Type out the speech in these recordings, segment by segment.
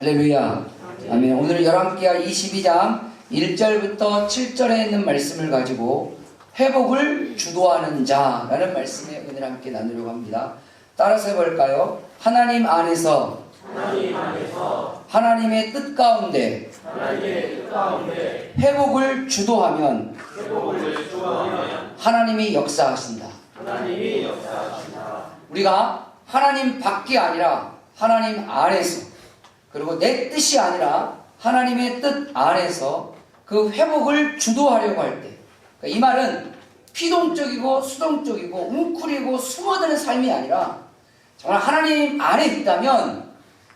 할렐루야. 아멘. 오늘은 열왕기하 22장 1절부터 7절에 있는 말씀을 가지고 회복을 주도하는 자라는 말씀의 은혜를 함께 나누려고 합니다. 따라서 해볼까요? 하나님 안에서 하나님의 뜻 가운데 회복을 주도하면 하나님이 역사하신다. 우리가 하나님 밖이 아니라 하나님 안에서, 그리고 내 뜻이 아니라 하나님의 뜻 안에서 그 회복을 주도하려고 할 때, 이 말은 피동적이고 수동적이고 웅크리고 숨어드는 삶이 아니라 정말 하나님 안에 있다면,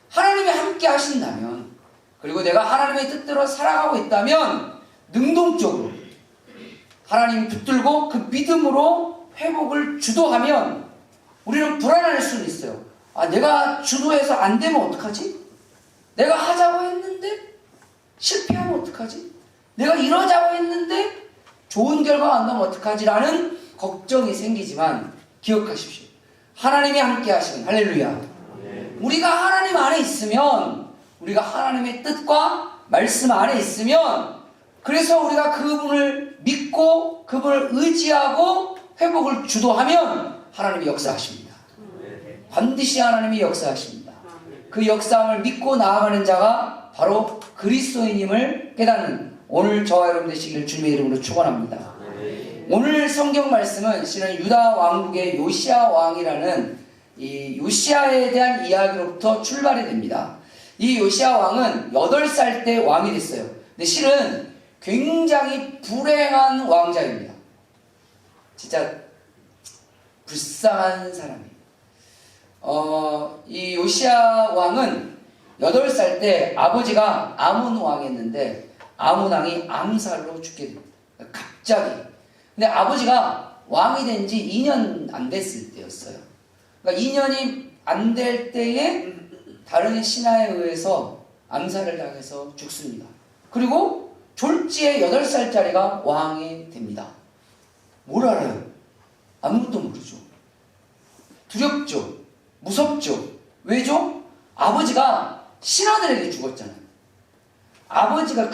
하나님이 함께 하신다면, 그리고 내가 하나님의 뜻대로 살아가고 있다면 능동적으로 하나님 붙들고 그 믿음으로 회복을 주도하면 우리는 불안할 수는 있어요. 내가 주도해서 안 되면 어떡하지? 내가 하자고 했는데 실패하면 어떡하지? 내가 이러자고 했는데 좋은 결과가 안 나면 어떡하지? 라는 걱정이 생기지만 기억하십시오. 하나님이 함께 하시는, 할렐루야. 우리가 하나님 안에 있으면, 우리가 하나님의 뜻과 말씀 안에 있으면, 그래서 우리가 그분을 믿고 그분을 의지하고 회복을 주도하면 하나님이 역사하십니다. 반드시 하나님이 역사하십니다. 그 역사함을 믿고 나아가는 자가 바로 그리스도인임을 깨닫는 오늘 저와 여러분 되시기를 주님의 이름으로 축원합니다. 오늘 성경 말씀은 실은 유다 왕국의 요시야 왕이라는 이 요시야에 대한 이야기로부터 출발이 됩니다. 이 요시야 왕은 8살 때 왕이 됐어요. 근데 실은 굉장히 불행한 왕자입니다. 진짜 불쌍한 사람이에요. 이 요시야 왕은 8살 때 아버지가 아몬 왕이었는데 아몬 왕이 암살로 죽게 됩니다. 갑자기. 근데 아버지가 왕이 된 지 2년 안 됐을 때였어요. 그러니까 2년이 안 될 때에 다른 신하에 의해서 암살을 당해서 죽습니다. 그리고 졸지에 8살짜리가 왕이 됩니다. 뭘 알아요? 아무것도 모르죠. 두렵죠. 무섭죠. 왜죠? 아버지가 신하들에게 죽었잖아요. 아버지가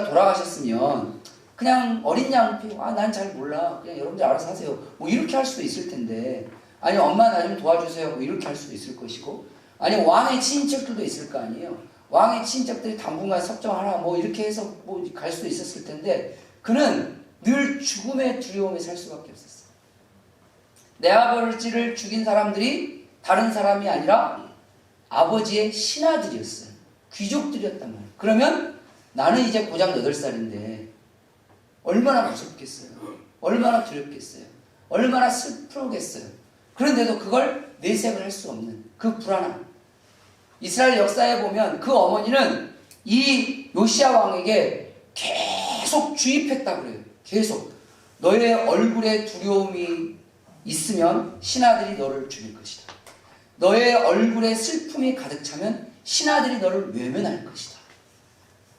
돌아가셨으면 그냥 어린 양 피고 난 잘 몰라, 그냥 여러분들 알아서 하세요, 뭐 이렇게 할 수도 있을 텐데, 아니 엄마 나 좀 도와주세요, 뭐 이렇게 할 수도 있을 것이고, 아니 왕의 친척들도 있을 거 아니에요. 왕의 친척들이 당분간 섭정하라 뭐 이렇게 해서 뭐 갈 수도 있었을 텐데, 그는 늘 죽음의 두려움에 살 수밖에 없었어요. 내 아버지를 죽인 사람들이 다른 사람이 아니라 아버지의 신하들이었어요. 귀족들이었단 말이에요. 그러면 나는 이제 고작 8살인데 얼마나 무섭겠어요. 얼마나 두렵겠어요. 얼마나 슬프겠어요. 그런데도 그걸 내색을 할 수 없는 그 불안함. 이스라엘 역사에 보면 그 어머니는 이 요시야 왕에게 계속 주입했다고 그래요. 계속. 너의 얼굴에 두려움이 있으면 신하들이 너를 죽일 것이다. 너의 얼굴에 슬픔이 가득 차면 신하들이 너를 외면할 것이다.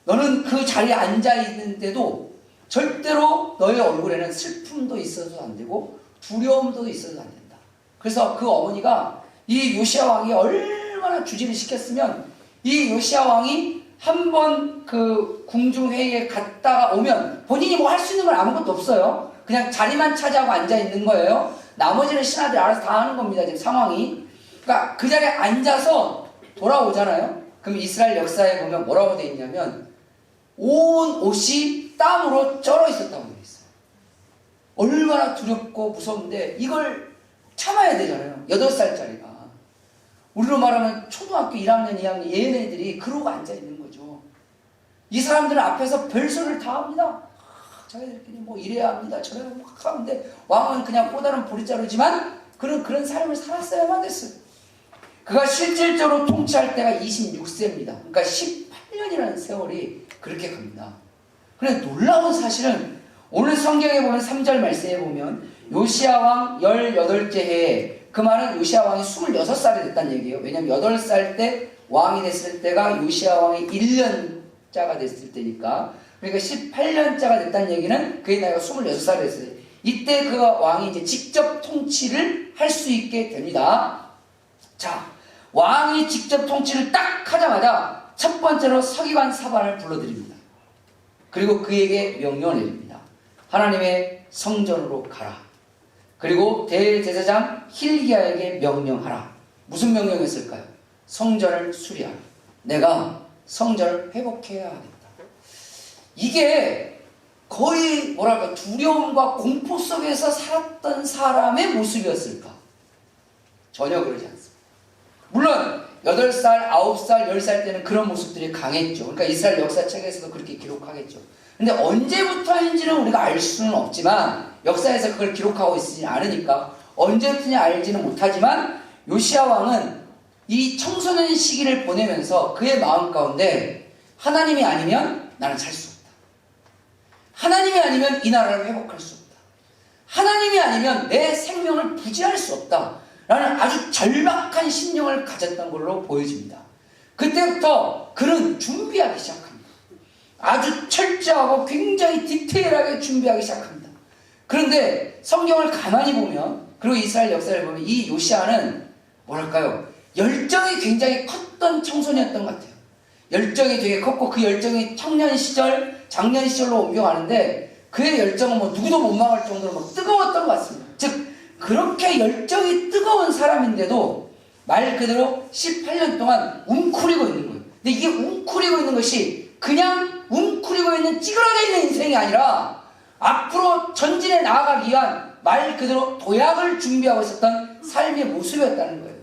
너는 그 자리에 앉아 있는데도 절대로 너의 얼굴에는 슬픔도 있어도 안 되고 두려움도 있어도 안 된다. 그래서 그 어머니가 이 요시야 왕이 얼마나 주지를 시켰으면, 이 요시야 왕이 한번 그 궁중회의에 갔다가 오면 본인이 뭐 할 수 있는 건 아무것도 없어요. 그냥 자리만 차지하고 앉아 있는 거예요. 나머지는 신하들이 알아서 다 하는 겁니다. 지금 상황이. 그러니까 그 자리에 앉아서 돌아오잖아요. 그럼 이스라엘 역사에 보면 뭐라고 되어 있냐면 온 옷이 땀으로 쩔어 있었다고 되어 있어요. 얼마나 두렵고 무서운데 이걸 참아야 되잖아요. 8살짜리가. 우리로 말하면 초등학교 1학년, 2학년 얘네들이 그러고 앉아 있는 거죠. 이 사람들은 앞에서 별소리를 다 합니다. 자기들끼리 뭐 이래야 합니다, 저래야 합니다 하는데 왕은 그냥 꼬다른 보리자루지만 그런 삶을 살았어야만 됐어요. 그가 실질적으로 통치할 때가 26세입니다. 그러니까 18년이라는 세월이 그렇게 갑니다. 그런데 놀라운 사실은 오늘 성경에 보면 3절 말씀에 보면 요시야 왕 18째 해에, 그 말은 요시야 왕이 26살이 됐다는 얘기예요. 왜냐하면 8살 때 왕이 됐을 때가 요시야 왕이 1년짜가 됐을 때니까. 그러니까 18년짜가 됐다는 얘기는 그의 나이가 26살이 됐어요. 이때 그 왕이 이제 직접 통치를 할 수 있게 됩니다. 자, 왕이 직접 통치를 딱 하자마자 첫 번째로 서기관 사반을 불러드립니다. 그리고 그에게 명령을 내립니다. 하나님의 성전으로 가라. 그리고 대제사장 hil기야에게 명령하라. 무슨 명령이었을까요? 성전을 수리하라. 내가 성전을 회복해야 하겠다. 이게 거의 뭐랄까 두려움과 공포 속에서 살았던 사람의 모습이었을까? 전혀 그러지 않습니다. 물론 8살, 9살, 10살 때는 그런 모습들이 강했죠. 그러니까 이스라엘 역사책에서도 그렇게 기록하겠죠. 근데 언제부터인지는 우리가 알 수는 없지만 역사에서 그걸 기록하고 있지 않으니까 언제부터냐 알지는 못하지만 요시야 왕은 이 청소년 시기를 보내면서 그의 마음 가운데 하나님이 아니면 나는 살 수 없다. 하나님이 아니면 이 나라를 회복할 수 없다. 하나님이 아니면 내 생명을 부지할 수 없다. 라는 아주 절박한 심령을 가졌던 걸로 보여집니다. 그때부터 그는 준비하기 시작합니다. 아주 철저하고 굉장히 디테일하게 준비하기 시작합니다. 그런데 성경을 가만히 보면 그리고 이스라엘 역사를 보면 이 요시야는 뭐랄까요? 열정이 굉장히 컸던 청소년이었던 것 같아요. 열정이 되게 컸고 그 열정이 청년 시절, 장년 시절로 옮겨가는데 그의 열정은 뭐 누구도 못 막을 정도로 막 뜨거웠던 것 같습니다. 즉 그렇게 열정이 뜨거운 사람인데도 말 그대로 18년 동안 웅크리고 있는 거예요. 근데 이게 웅크리고 있는 것이 그냥 웅크리고 있는 찌그러져 있는 인생이 아니라 앞으로 전진해 나아가기 위한 말 그대로 도약을 준비하고 있었던 삶의 모습이었다는 거예요.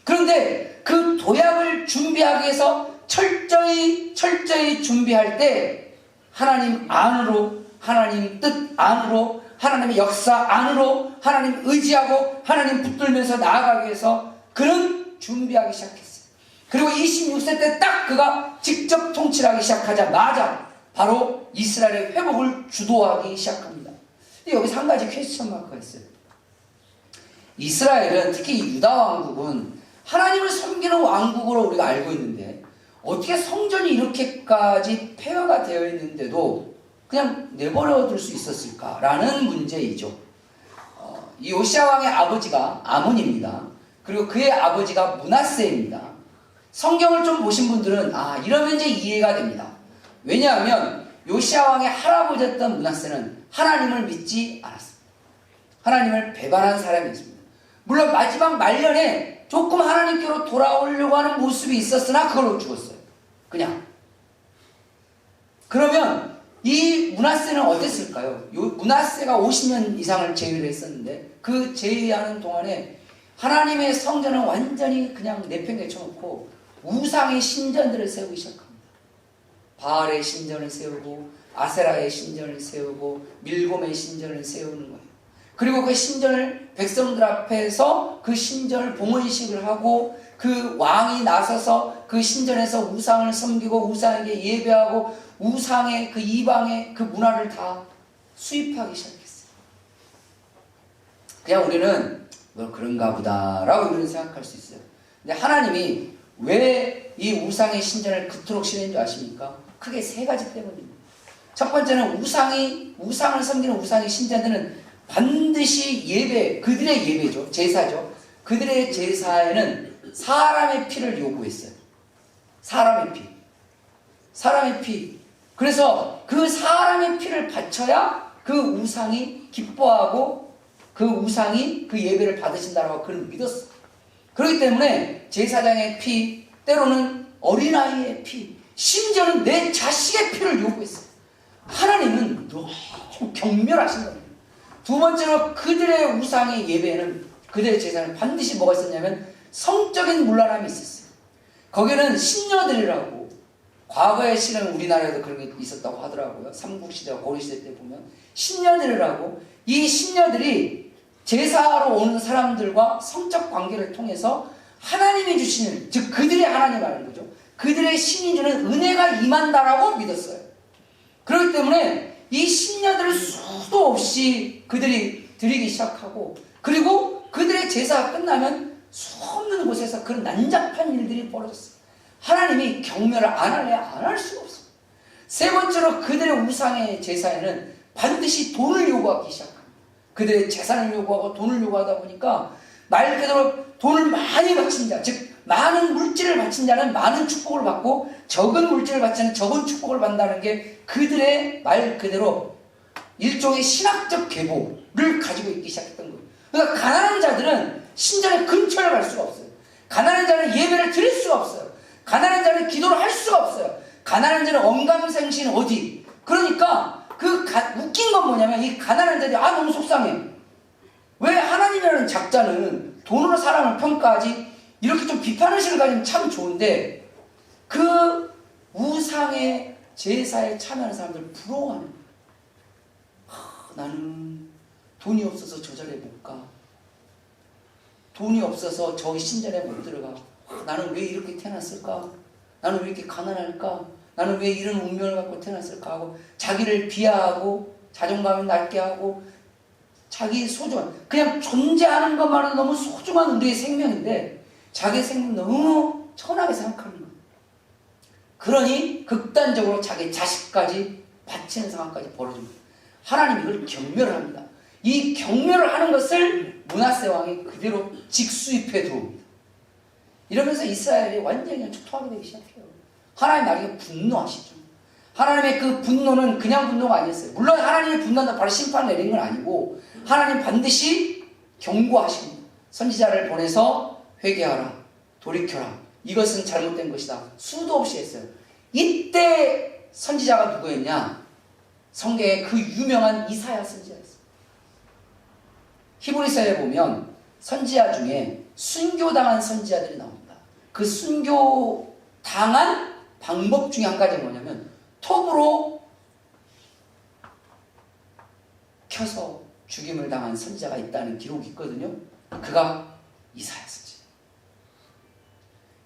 그런데 그 도약을 준비하기 위해서 철저히 준비할 때 하나님 안으로, 하나님 뜻 안으로, 하나님의 역사 안으로 하나님 의지하고 하나님 붙들면서 나아가기 위해서 그는 준비하기 시작했어요. 그리고 26세 때 딱 그가 직접 통치를 하기 시작하자마자 바로 이스라엘의 회복을 주도하기 시작합니다. 근데 여기서 한 가지 퀘스천 마크가 있어요. 이스라엘은 특히 유다 왕국은 하나님을 섬기는 왕국으로 우리가 알고 있는데 어떻게 성전이 이렇게까지 폐허가 되어 있는데도 그냥 내버려 둘 수 있었을까라는 문제이죠. 이 요시야 왕의 아버지가 아몬입니다. 그리고 그의 아버지가 므낫세입니다. 성경을 좀 보신 분들은 이러면 이제 이해가 됩니다. 왜냐하면 요시야 왕의 할아버지였던 므낫세는 하나님을 믿지 않았습니다. 하나님을 배반한 사람이었습니다. 물론 마지막 말년에 조금 하나님께로 돌아오려고 하는 모습이 있었으나 그걸로 죽었어요. 그냥. 그러면 이 므낫세는 어땠을까요? 므낫세가 50년 이상을 제위를 했었는데 그 제위하는 동안에 하나님의 성전을 완전히 그냥 내팽개쳐놓고 우상의 신전들을 세우기 시작합니다. 바알의 신전을 세우고 아세라의 신전을 세우고 밀곰의 신전을 세우는 거예요. 그리고 그 신전을 백성들 앞에서 그 신전을 봉헌식을 하고 그 왕이 나서서 그 신전에서 우상을 섬기고 우상에게 예배하고 우상의 그 이방의 그 문화를 다 수입하기 시작했어요. 그냥 우리는 뭐 그런가 보다라고 우리는 생각할 수 있어요. 근데 하나님이 왜 이 우상의 신전을 그토록 싫어했는지 아십니까? 크게 3가지 때문입니다. 첫 번째는 우상을 섬기는 우상의 신전들은 반드시 예배, 그들의 예배죠. 제사죠. 그들의 제사에는 사람의 피를 요구했어요. 사람의 피. 그래서 그 사람의 피를 바쳐야 그 우상이 기뻐하고 그 우상이 그 예배를 받으신다라고 그는 믿었어요. 그렇기 때문에 제사장의 피, 때로는 어린아이의 피, 심지어는 내 자식의 피를 요구했어요. 하나님은 너무 경멸하신 겁니다. 두 번째로 그들의 우상의 예배에는 그들의 제사는 반드시 뭐가 있었냐면 성적인 문란함이 있었어요. 거기는 신녀들이라고 과거의 시는 우리나라에도 그런 게 있었다고 하더라고요. 삼국시대와 고려시대 때 보면 신녀들이라고 이 신녀들이 제사하러 오는 사람들과 성적 관계를 통해서 하나님이 주시는, 즉 그들의 하나님이라는 거죠. 그들의 신이 주는 은혜가 임한다라고 믿었어요. 그렇기 때문에 이 신녀들을 수도 없이 그들이 드리기 시작하고 그리고 그들의 제사가 끝나면 수없는 곳에서 그런 난잡한 일들이 벌어졌어요. 하나님이 경멸을 안 할래 안 할 수가 없어요. 세 번째로 그들의 우상의 제사에는 반드시 돈을 요구하기 시작합니다. 그들의 재산을 요구하고 돈을 요구하다 보니까 말 그대로 돈을 많이 바친 자, 즉 많은 물질을 바친 자는 많은 축복을 받고 적은 물질을 바치는 적은 축복을 받는다는 게 그들의 말 그대로 일종의 신학적 계보를 가지고 있기 시작했던 거예요. 그러니까 가난한 자들은 신전의 근처에 갈 수가 없어요. 가난한 자는 예배를 드릴 수가 없어요. 가난한 자는 기도를 할 수가 없어요. 가난한 자는 언감생신 어디. 그러니까 웃긴 건 뭐냐면 이 가난한 자들이 너무 속상해. 왜 하나님이라는 작자는 돈으로 사람을 평가하지? 이렇게 좀 비판의식을 가지면 참 좋은데 그 우상의 제사에 참여하는 사람들 부러워하는 거예요. 나는 돈이 없어서 저 자리에 못 가. 돈이 없어서 저기 신전에 못 들어가. 나는 왜 이렇게 태어났을까? 나는 왜 이렇게 가난할까? 나는 왜 이런 운명을 갖고 태어났을까? 하고 자기를 비하하고 자존감을 낮게 하고 자기 소중한 그냥 존재하는 것만으로 너무 소중한 우리의 생명인데 자기 생명 너무 천하게 생각하는 거예요. 그러니 극단적으로 자기 자식까지 바치는 상황까지 벌어집니다. 하나님이 이걸 경멸을 합니다. 이 경멸을 하는 것을 므낫세 왕이 그대로 직수입해 들어옵니다. 이러면서 이스라엘이 완전히 초토하게 되기 시작해요. 하나님 나중에 분노하시죠. 하나님의 그 분노는 그냥 분노가 아니었어요. 물론 하나님의 분노는 바로 심판을 내린 건 아니고 하나님 반드시 경고하십니다. 선지자를 보내서 회개하라, 돌이켜라. 이것은 잘못된 것이다. 수도 없이 했어요. 이때 선지자가 누구였냐? 성경에 그 유명한 이사야 선지자였어요. 히브리서에 보면 선지자 중에 순교당한 선지자들이 나옵니다. 그 순교당한 방법 중에 한 가지가 뭐냐면 톱으로 켜서 죽임을 당한 선지자가 있다는 기록이 있거든요. 그가 이사야 선지자.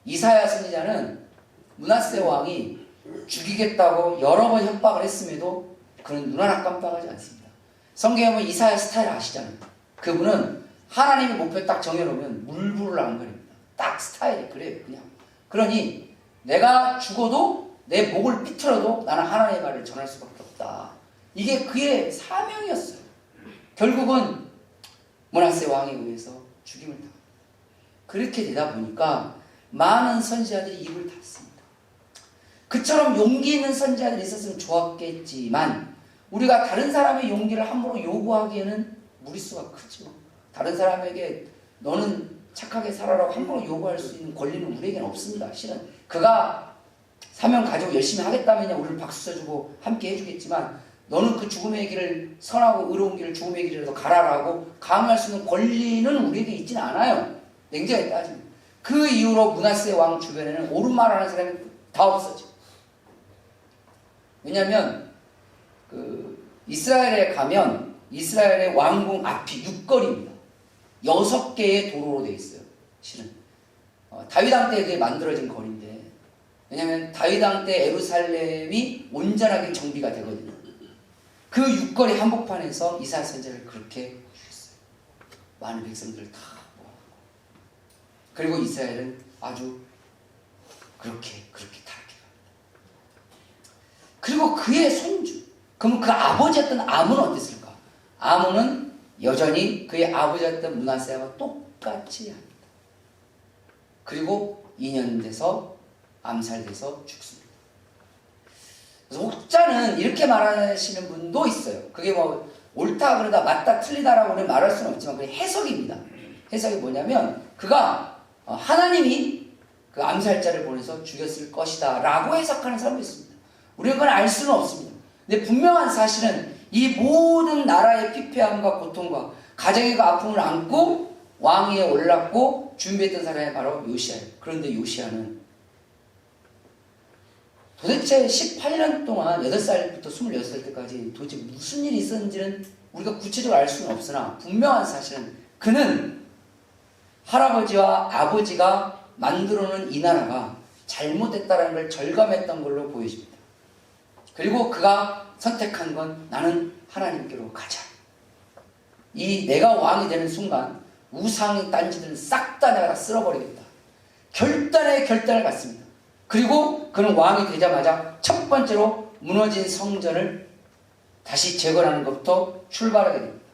이사야 선지자는 므낫세 왕이 죽이겠다고 여러 번 협박을 했음에도 그는 눈 하나 깜빡하지 않습니다. 성경에 보면 이사야 스타일 아시잖아요. 그분은 하나님의 목표 딱 정해놓으면 물불을 안 가립니다. 딱 스타일이 그래요. 그냥. 그러니 내가 죽어도 내 목을 삐틀어도 나는 하나님의 말을 전할 수밖에 없다. 이게 그의 사명이었어요. 결국은 므낫세 왕에 의해서 죽임을 당합니다. 그렇게 되다 보니까 많은 선지자들이 입을 닫습니다. 그처럼 용기 있는 선지자들이 있었으면 좋았겠지만 우리가 다른 사람의 용기를 함부로 요구하기에는 무리수가 크죠. 다른 사람에게 너는 착하게 살아라고 함부로 요구할 수 있는 권리는 우리에게는 없습니다. 실은 그가 사명 가지고 열심히 하겠다면야 우리를 박수 쳐주고 함께 해주겠지만 너는 그 죽음의 길을 선하고 의로운 길을 죽음의 길이라도 가라라고 강요할 수 있는 권리는 우리에게 있지는 않아요. 냉정히 따지면. 그 이후로 므낫세 왕 주변에는 옳은 말하는 사람이 다 없어져. 왜냐하면 이스라엘에 가면 이스라엘의 왕궁 앞이 육거리입니다. 6개의 도로로 되어 있어요. 실은 다윗 왕 때 그게 만들어진 거리인데 왜냐하면 다윗 왕 때 예루살렘이 온전하게 정비가 되거든요. 그 육거리 한복판에서 이사야 선지자를 그렇게 죽였어요. 많은 백성들을 다 모아놓고. 그리고 이스라엘은 아주 그렇게 타락해 갑니다. 그리고 그의 손주, 그러면 그 아버지였던 아몬은 어땠을까? 아몬은 여전히 그의 아버지였던 므낫세와 똑같이 합니다. 그리고 2년 돼서 암살돼서 죽습니다. 그래서 혹자는 이렇게 말하시는 분도 있어요. 그게 뭐 옳다 그러다 맞다 틀리다라고는 말할 수는 없지만 그게 해석입니다. 해석이 뭐냐면 그가 하나님이 그 암살자를 보내서 죽였을 것이다 라고 해석하는 사람도 있습니다. 우리는 그건 알 수는 없습니다. 근데 분명한 사실은 이 모든 나라의 피폐함과 고통과 가정의 그 아픔을 안고 왕위에 올랐고 준비했던 사람이 바로 요시아예요. 그런데 요시아는 도대체 18년 동안 8살부터 26살 때까지 도대체 무슨 일이 있었는지는 우리가 구체적으로 알 수는 없으나 분명한 사실은 그는 할아버지와 아버지가 만들어놓은 이 나라가 잘못됐다는 걸 절감했던 걸로 보여집니다. 그리고 그가 선택한 건 나는 하나님께로 가자. 이 내가 왕이 되는 순간 우상의 딴지들은 싹 다 내가 쓸어버리겠다. 결단에 결단을 갖습니다. 그리고 그는 왕이 되자마자 첫 번째로 무너진 성전을 다시 재건하는 것부터 출발하게 됩니다.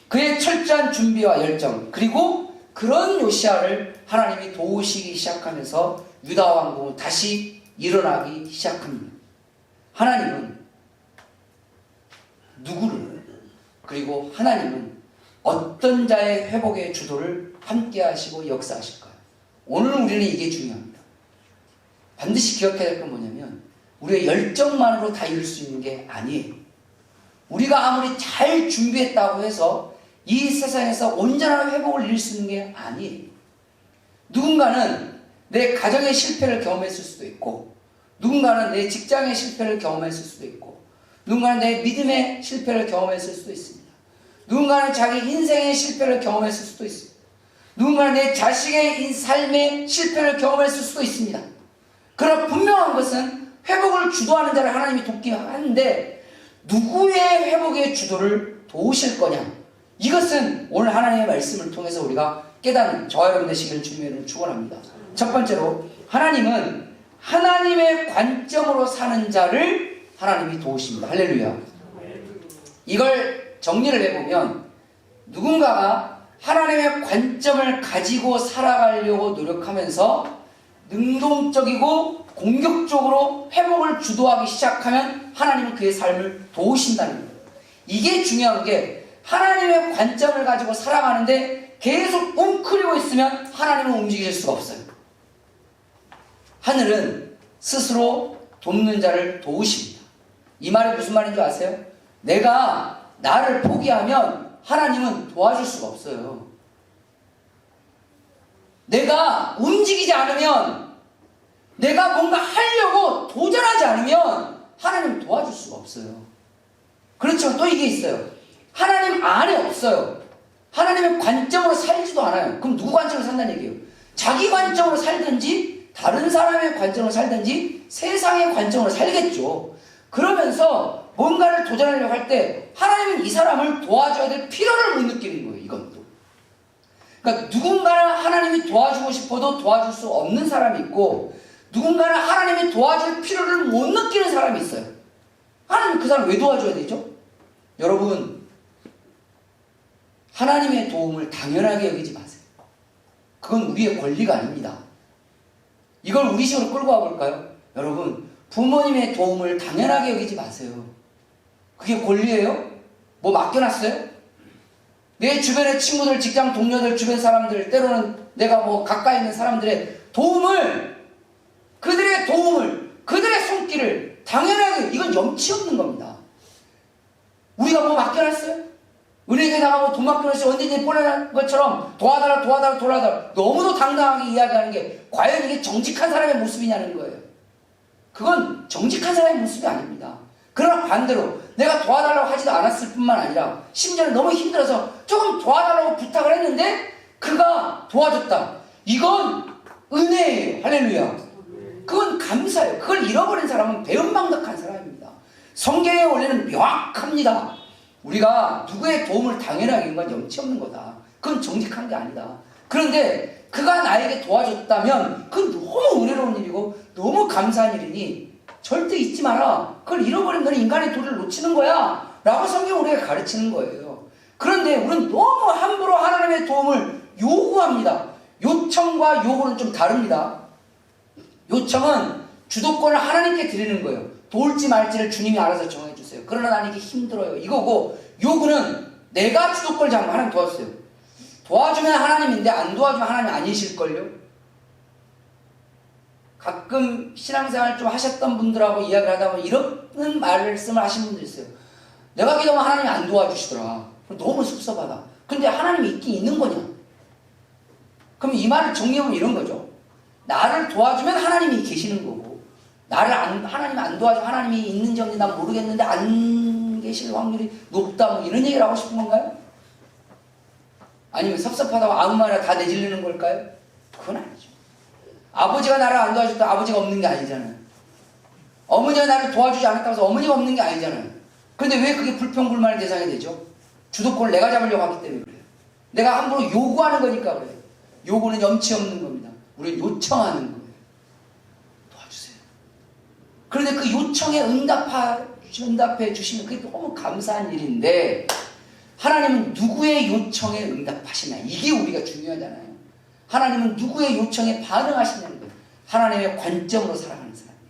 그의 철저한 준비와 열정 그리고 그런 요시야를 하나님이 도우시기 시작하면서 유다 왕국은 다시 일어나기 시작합니다. 하나님은 누구를, 그리고 하나님은 어떤 자의 회복의 주도를 함께 하시고 역사하실까요? 오늘 우리는 이게 중요합니다. 반드시 기억해야 될 건 뭐냐면 우리의 열정만으로 다 이룰 수 있는 게 아니에요. 우리가 아무리 잘 준비했다고 해서 이 세상에서 온전한 회복을 이룰 수 있는 게 아니에요. 누군가는 내 가정의 실패를 경험했을 수도 있고, 누군가는 내 직장의 실패를 경험했을 수도 있고, 누군가는 내 믿음의 실패를 경험했을 수도 있습니다. 누군가는 자기 인생의 실패를 경험했을 수도 있습니다. 누군가는 내 자식의 삶의 실패를 경험했을 수도 있습니다. 그러나 분명한 것은 회복을 주도하는 자를 하나님이 돕긴 하는데 누구의 회복의 주도를 도우실 거냐, 이것은 오늘 하나님의 말씀을 통해서 우리가 깨닫는 저와 여러분 되시기를 주님의 축원합니다. 첫 번째로, 하나님은 하나님의 관점으로 사는 자를 하나님이 도우십니다. 할렐루야. 이걸 정리를 해보면 누군가가 하나님의 관점을 가지고 살아가려고 노력하면서 능동적이고 공격적으로 회복을 주도하기 시작하면 하나님은 그의 삶을 도우신다는 거예요. 이게 중요한 게, 하나님의 관점을 가지고 살아가는데 계속 웅크리고 있으면 하나님은 움직이실 수가 없어요. 하늘은 스스로 돕는 자를 도우십니다. 이 말이 무슨 말인 줄 아세요? 내가 나를 포기하면 하나님은 도와줄 수가 없어요. 내가 움직이지 않으면, 내가 뭔가 하려고 도전하지 않으면 하나님 도와줄 수가 없어요. 그렇지만 또 이게 있어요. 하나님 안에 없어요. 하나님의 관점으로 살지도 않아요. 그럼 누구 관점으로 산다는 얘기예요? 자기 관점으로 살든지 다른 사람의 관점으로 살든지 세상의 관점으로 살겠죠. 그러면서 뭔가를 도전하려고 할 때 하나님은 이 사람을 도와줘야 될 필요를 못 느끼는 거예요. 이건 또. 그러니까 누군가는 하나님이 도와주고 싶어도 도와줄 수 없는 사람이 있고, 누군가는 하나님이 도와줄 필요를 못 느끼는 사람이 있어요. 하나님 그 사람 왜 도와줘야 되죠? 여러분, 하나님의 도움을 당연하게 여기지 마세요. 그건 우리의 권리가 아닙니다. 이걸 우리식으로 끌고 와볼까요? 여러분, 부모님의 도움을 당연하게 여기지 마세요. 그게 권리예요? 뭐 맡겨놨어요? 내 주변의 친구들, 직장 동료들, 주변 사람들, 때로는 내가 뭐 가까이 있는 사람들의 도움을, 그들의 도움을, 그들의 손길을 당연하게, 이건 염치 없는 겁니다. 우리가 뭐 맡겨놨어요? 은행에 나가고 돈 맡겨놓으시 언제든지 보내는 것처럼 도와달라 너무도 당당하게 이야기하는 게 과연 이게 정직한 사람의 모습이냐는 거예요. 그건 정직한 사람의 모습이 아닙니다. 그러나 반대로 내가 도와달라고 하지도 않았을 뿐만 아니라 심지어는 너무 힘들어서 조금 도와달라고 부탁을 했는데 그가 도와줬다. 이건 은혜예요. 할렐루야. 그건 감사예요. 그걸 잃어버린 사람은 배은망덕한 사람입니다. 성경의 원리는 명확합니다. 우리가 누구의 도움을 당연하게 하는 건 염치 없는 거다. 그건 정직한 게 아니다. 그런데 그가 나에게 도와줬다면 그건 너무 은혜로운 일이고 너무 감사한 일이니 절대 잊지 마라. 그걸 잃어버리면 너는 인간의 도리를 놓치는 거야 라고 성경은 우리에게 가르치는 거예요. 그런데 우리는 너무 함부로 하나님의 도움을 요구합니다. 요청과 요구는 좀 다릅니다. 요청은 주도권을 하나님께 드리는 거예요. 도울지 말지를 주님이 알아서 정해주세요. 그러나 나는 이게 힘들어요. 이거고, 요구는 내가 주도권을 잡으면 하나님 도와주세요. 도와주면 하나님인데 안 도와주면 하나님 아니실걸요? 가끔 신앙생활 좀 하셨던 분들하고 이야기를 하다 보면 이런 말씀을 하신 분들 있어요. 내가 기도하면 하나님이 안 도와주시더라. 너무 섭섭하다. 근데 하나님이 있긴 있는 거냐? 그럼 이 말을 정리하면 이런 거죠. 나를 도와주면 하나님이 계시는 거고, 하나님이 안 도와주면 하나님이 있는지 없는지 난 모르겠는데 안 계실 확률이 높다, 뭐 이런 얘기를 하고 싶은 건가요? 아니면 섭섭하다고 아무 말이나 다 내지르는 걸까요? 그건 아니죠. 아버지가 나를 안 도와줬다 아버지가 없는 게 아니잖아요. 어머니가 나를 도와주지 않았다고 해서 어머니가 없는 게 아니잖아요. 그런데 왜 그게 불평불만의 대상이 되죠? 주도권을 내가 잡으려고 하기 때문에 그래요. 내가 함부로 요구하는 거니까 그래요. 요구는 염치 없는 겁니다. 우리는 요청하는 거예요. 도와주세요. 그런데 그 요청에 응답해 주시면 그게 너무 감사한 일인데, 하나님은 누구의 요청에 응답하시나? 이게 우리가 중요하잖아요. 하나님은 누구의 요청에 반응하시냐는 거예요. 하나님의 관점으로 살아가는 사람이에요.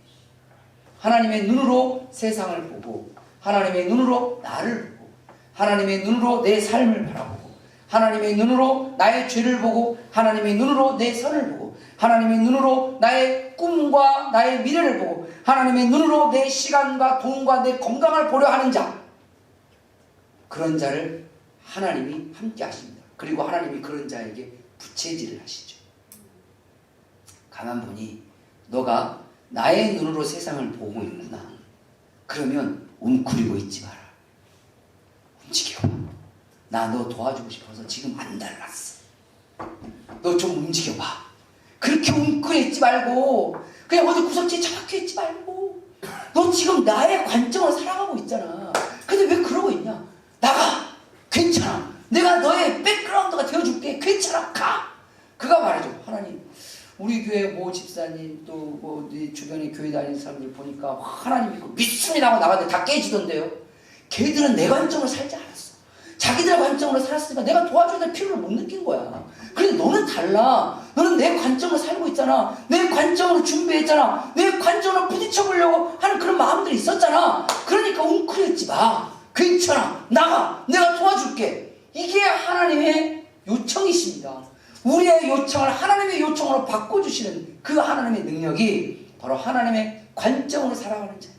하나님의 눈으로 세상을 보고, 하나님의 눈으로 나를 보고, 하나님의 눈으로 내 삶을 바라보고, 하나님의 눈으로 나의 죄를 보고, 하나님의 눈으로 내 선을 보고, 하나님의 눈으로 나의 꿈과 나의 미래를 보고, 하나님의 눈으로 내 시간과 돈과 내 건강을 보려 하는 자, 그런 자를 하나님이 함께 하십니다. 그리고 하나님이 그런 자에게 부채질을 하시죠. 가만 보니 너가 나의 눈으로 세상을 보고 있구나. 그러면 웅크리고 있지 마라. 움직여. 나 너 도와주고 싶어서 지금 안 달랐어. 너 좀 움직여봐. 그렇게 웅크려 있지 말고, 그냥 어디 구석지에 처박혀 있지 말고, 너 지금 나의 관점으로 살아가고 있잖아. 근데 왜 그러고 있냐? 나가. 괜찮아. 내가 너의 백그라운드가 되어줄게. 괜찮아. 가. 그가 말이죠. 하나님, 우리 교회 모 집사님 또 뭐 주변에 교회 다니는 사람들 보니까 하나님 믿고 믿습니다 하고 나갔는데 다 깨지던데요. 걔들은 내 관점으로 살지 않았어. 자기들 관점으로 살았으니까 내가 도와줘야 될 필요를 못 느낀 거야. 그런데 너는 달라. 너는 내 관점으로 살고 있잖아. 내 관점으로 준비했잖아. 내 관점으로 부딪혀보려고 하는 그런 마음들이 있었잖아. 그러니까 웅크렸지 마. 괜찮아. 나가. 내가 도와줄게. 이게 하나님의 요청이십니다. 우리의 요청을 하나님의 요청으로 바꿔주시는 그 하나님의 능력이 바로 하나님의 관점으로 살아가는 자예요.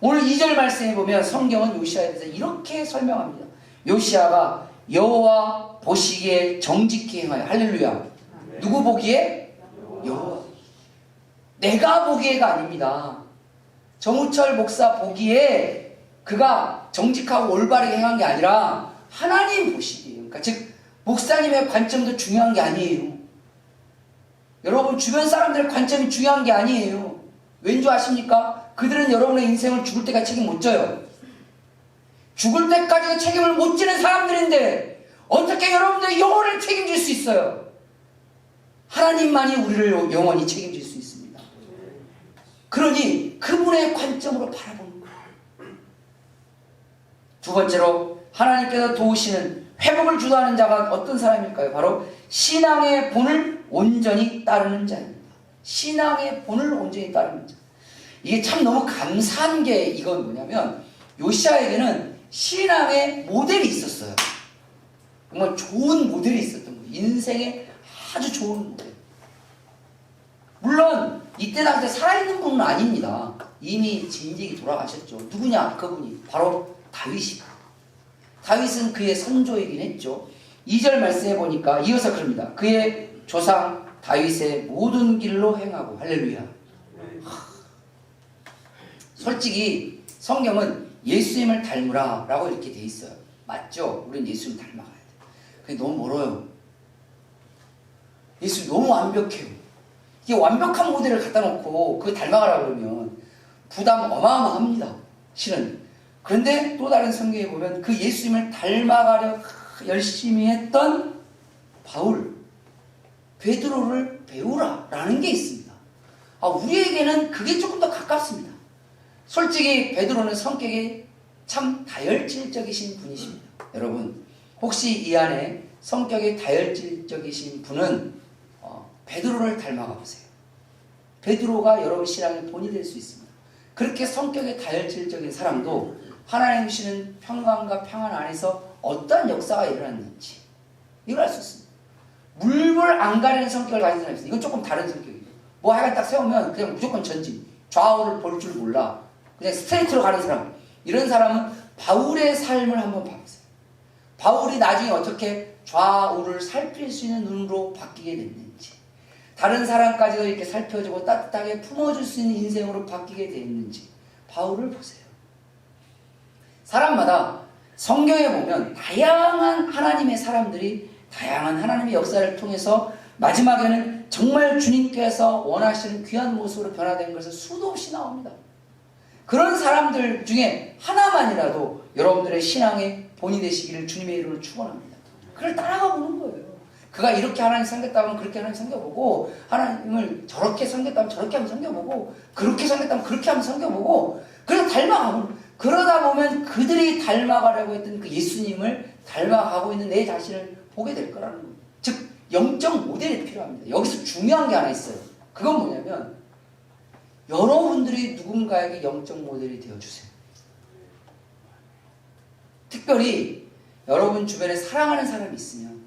오늘 2절 말씀에 보면 성경은 요시아에 대해서 이렇게 설명합니다. 요시아가 여호와 보시기에 정직히 행하여. 할렐루야. 누구 보기에? 여호와. 내가 보기에가 아닙니다. 정우철 목사 보기에 그가 정직하고 올바르게 행한 게 아니라 하나님 보시기에요. 그러니까 즉 목사님의 관점도 중요한 게 아니에요. 여러분 주변 사람들의 관점이 중요한 게 아니에요. 왠지 아십니까? 그들은 여러분의 인생을 죽을 때까지 책임 못 져요. 죽을 때까지도 책임을 못 지는 사람들인데 어떻게 여러분들의 영혼을 책임질 수 있어요? 하나님만이 우리를 영원히 책임질 수 있습니다. 그러니 그분의 관점으로 바라보는 거예요. 두 번째로 하나님께서 도우시는 회복을 주도하는 자가 어떤 사람일까요? 바로 신앙의 본을 온전히 따르는 자입니다. 신앙의 본을 온전히 따르는 자. 이게 참 너무 감사한 게 이건 뭐냐면 요시아에게는 신앙의 모델이 있었어요. 정말 좋은 모델이 있었던 거예요. 인생의 아주 좋은 모델. 물론 이때 당시에 살아있는 분은 아닙니다. 이미 진직이 돌아가셨죠. 누구냐? 그분이 바로 다윗이다. 다윗은 그의 선조이긴 했죠. 2절 말씀해 보니까 이어서 그럽니다. 그의 조상 다윗의 모든 길로 행하고. 할렐루야. 솔직히 성경은 예수님을 닮으라 라고 이렇게 돼 있어요. 맞죠? 우린 예수님 닮아가야 돼. 그게 너무 멀어요. 예수님 너무 완벽해요. 이게 완벽한 모델을 갖다 놓고 그거 닮아가라 그러면 부담 어마어마합니다. 실은. 그런데 또 다른 성경에 보면 그 예수님을 닮아가려 열심히 했던 바울, 베드로를 배우라 라는 게 있습니다. 우리에게는 그게 조금 더 가깝습니다. 솔직히 베드로는 성격이 참 다혈질적이신 분이십니다. 여러분 혹시 이 안에 성격이 다혈질적이신 분은 베드로를 닮아가 보세요. 베드로가 여러분 신앙의 본이 될 수 있습니다. 그렇게 성격이 다혈질적인 사람도 하나님 주시는 평강과 평안 안에서 어떠한 역사가 일어났는지 이걸 알 수 있습니다. 물불 안 가리는 성격을 가진 사람이 있어요. 이건 조금 다른 성격이에요. 뭐 하여간 딱 세우면 그냥 무조건 전진, 좌우를 볼 줄 몰라. 그냥 스트레이트로 가는 사람. 이런 사람은 바울의 삶을 한번 봐보세요. 바울이 나중에 어떻게 좌우를 살필 수 있는 눈으로 바뀌게 됐는지, 다른 사람까지도 이렇게 살펴주고 따뜻하게 품어줄 수 있는 인생으로 바뀌게 됐는지 바울을 보세요. 사람마다 성경에 보면 다양한 하나님의 사람들이 다양한 하나님의 역사를 통해서 마지막에는 정말 주님께서 원하시는 귀한 모습으로 변화된 것을 수도 없이 나옵니다. 그런 사람들 중에 하나만이라도 여러분들의 신앙의 본이 되시기를 주님의 이름으로 축원합니다. 그를 따라가 보는 거예요. 그가 이렇게 하나님 섬겼다면 그렇게 하나님 섬겨보고, 하나님을 저렇게 섬겼다면 저렇게 한번 섬겨보고, 그렇게 섬겼다면 그렇게 한번 섬겨보고, 그래서 닮아가고, 그러다 보면 그들이 닮아가려고 했던 그 예수님을 닮아가고 있는 내 자신을 보게 될 거라는 거예요. 즉 영적 모델이 필요합니다. 여기서 중요한 게 하나 있어요. 그건 뭐냐면 여러분들이 누군가에게 영적 모델이 되어주세요. 특별히 여러분 주변에 사랑하는 사람이 있으면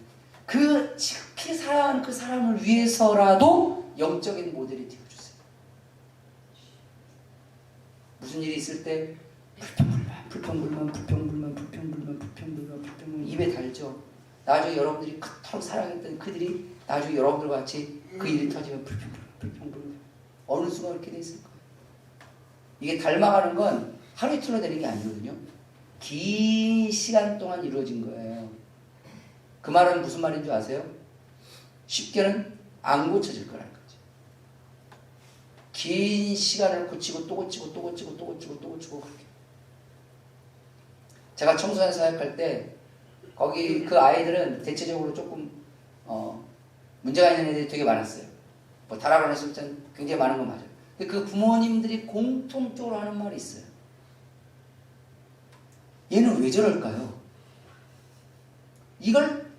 그 지극히 사랑하는 그 사람을 위해서라도 영적인 모델이 되어주세요. 무슨 일이 있을 때 불평불만 입에 달죠. 나중에 여러분들이 그토록 사랑했던 그들이 나중에 여러분들과 같이 그 일이 터지면 불평불만 어느 순간 그렇게 돼 있을 거예요. 이게 닮아가는 건 하루 이틀로 되는 게 아니거든요. 긴 시간 동안 이루어진 거예요. 그 말은 무슨 말인 줄 아세요? 쉽게는 안 고쳐질 거라는 거죠. 긴 시간을 고치고 또 고치고 또 고치고 또 고치고 또 고치고 그렇게. 제가 청소년 사역할 때 거기 그 아이들은 대체적으로 조금 문제가 있는 애들이 되게 많았어요. 뭐 다락원에서 굉장히 많은 건 맞아요. 근데 그 부모님들이 공통적으로 하는 말이 있어요. 얘는 왜 저럴까요? 이걸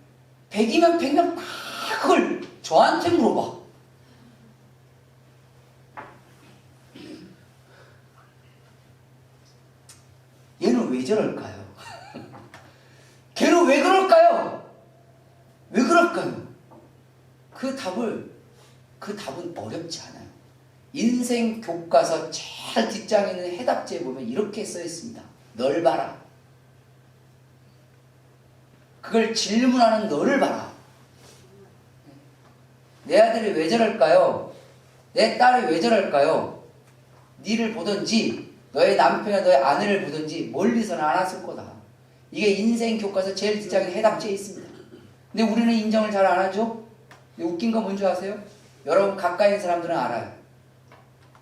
100이면 100명 다 그걸 저한테 물어봐. 얘는 왜 저럴까요? 걔는 왜 그럴까요? 왜 그럴까요? 그 답은 어렵지 않아요. 인생 교과서 제일 뒷장에 있는 해답지에 보면 이렇게 써 있습니다. 널 봐라. 그걸 질문하는 너를 봐라. 내 아들이 왜 저럴까요? 내 딸이 왜 저럴까요? 니를 보든지 너의 남편이나 너의 아내를 보든지 멀리서는 안 왔을 거다. 이게 인생 교과서 제일 뒷장에 해답지에 있습니다. 근데 우리는 인정을 잘 안 하죠? 웃긴 거 뭔지 아세요? 여러분 가까이 있는 사람들은 알아요.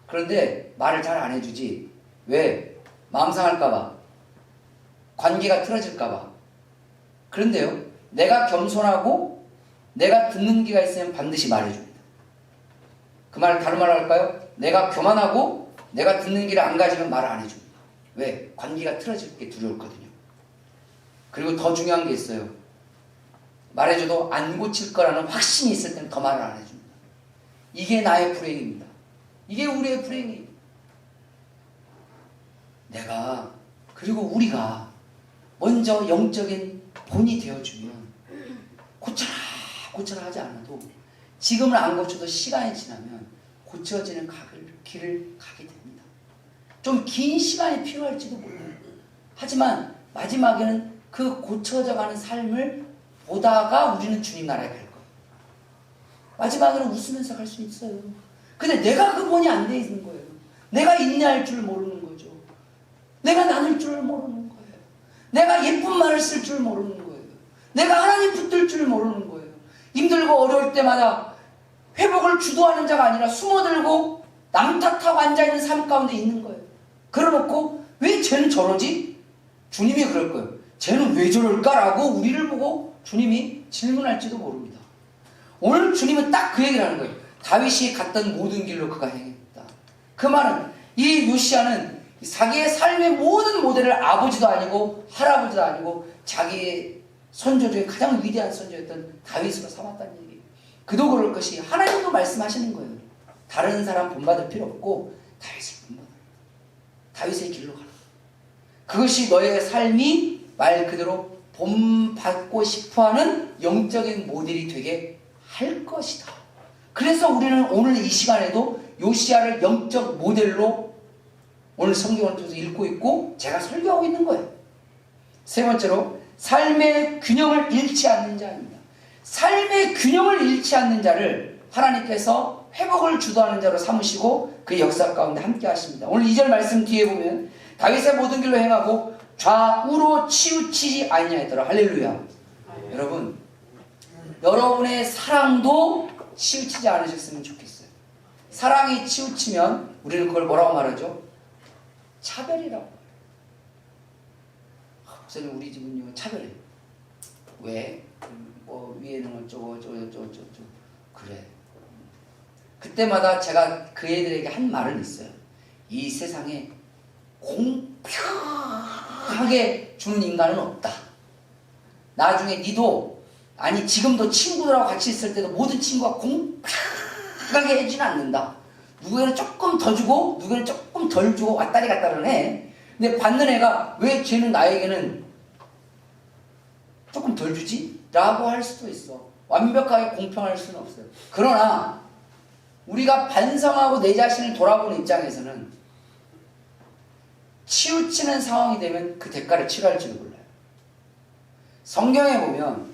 그런데 말을 잘 안 해주지. 왜? 마음 상할까봐. 관계가 틀어질까봐. 그런데요, 내가 겸손하고 내가 듣는 기가 있으면 반드시 말해줍니다. 그 말을 다른 말로 할까요? 내가 교만하고 내가 듣는 기를 안 가지면 말을 안 해줍니다. 왜? 관계가 틀어질 게 두려웠거든요. 그리고 더 중요한 게 있어요. 말해줘도 안 고칠 거라는 확신이 있을 때는 더 말을 안 해줍니다. 이게 나의 불행입니다. 이게 우리의 불행이에요. 내가 그리고 우리가 먼저 영적인 본이 되어주면 고쳐라 하지 않아도 지금은 안 고쳐도 시간이 지나면 고쳐지는 길을 가게 됩니다. 좀 긴 시간이 필요할지도 몰라요. 하지만 마지막에는 그 고쳐져가는 삶을 보다가 우리는 주님 나라에 갈 거예요. 마지막에는 웃으면서 갈 수 있어요. 근데 내가 그 본이 안 돼 있는 거예요. 내가 인내할 줄 모르는 거죠. 내가 나눌 줄 모르는 거예요. 내가 예쁜 말을 쓸 줄 모르는 거예요. 내가 하나님 붙들 줄 모르는 거예요. 힘들고 어려울 때마다 회복을 주도하는 자가 아니라 숨어들고 남 탓하고 앉아있는 삶 가운데 있는 거예요. 그러놓고 왜 쟤는 저러지? 주님이 그럴 거예요. 쟤는 왜 저럴까라고 우리를 보고 주님이 질문할지도 모릅니다. 오늘 주님은 딱 그 얘기를 하는 거예요. 다윗이 갔던 모든 길로 그가 행했다. 그 말은 이 요시야는 자기의 삶의 모든 모델을 아버지도 아니고 할아버지도 아니고 자기의 선조 중에 가장 위대한 선조였던 다윗으로 삼았다는 얘기예요. 그도 그럴 것이 하나님도 말씀하시는 거예요. 다른 사람 본받을 필요 없고 다윗을 본받아라. 다윗의 길로 가라. 그것이 너의 삶이 말 그대로 본받고 싶어하는 영적인 모델이 되게 할 것이다. 그래서 우리는 오늘 이 시간에도 요시야를 영적 모델로 오늘 성경을 통해서 읽고 있고 제가 설교하고 있는 거예요. 세 번째로 삶의 균형을 잃지 않는 자입니다. 삶의 균형을 잃지 않는 자를 하나님께서 회복을 주도하는 자로 삼으시고 그 역사 가운데 함께 하십니다. 오늘 2절 말씀 뒤에 보면 다윗의 모든 길로 행하고 좌우로 치우치지 아니하였더라. 할렐루야. 여러분, 여러분의 사랑도 치우치지 않으셨으면 좋겠어요. 사랑이 치우치면 우리는 그걸 뭐라고 말하죠? 차별이라고. 목사님 우리 집은요 차별해요. 왜? 뭐 위에는 어쩌고 그래. 그때마다 제가 그 애들에게 한 말은 있어요. 이 세상에 공평하게 주는 인간은 없다. 나중에 니도 아니 지금도 친구들하고 같이 있을 때도 모든 친구가 공평하게 해주지는 않는다. 누구에는 조금 더 주고 누구에는 조금 덜 주고 왔다리 갔다리는 해. 근데 받는 애가 왜 쟤는 나에게는 조금 덜 주지? 라고 할 수도 있어. 완벽하게 공평할 수는 없어요. 그러나 우리가 반성하고 내 자신을 돌아보는 입장에서는 치우치는 상황이 되면 그 대가를 치러할지도 몰라요. 성경에 보면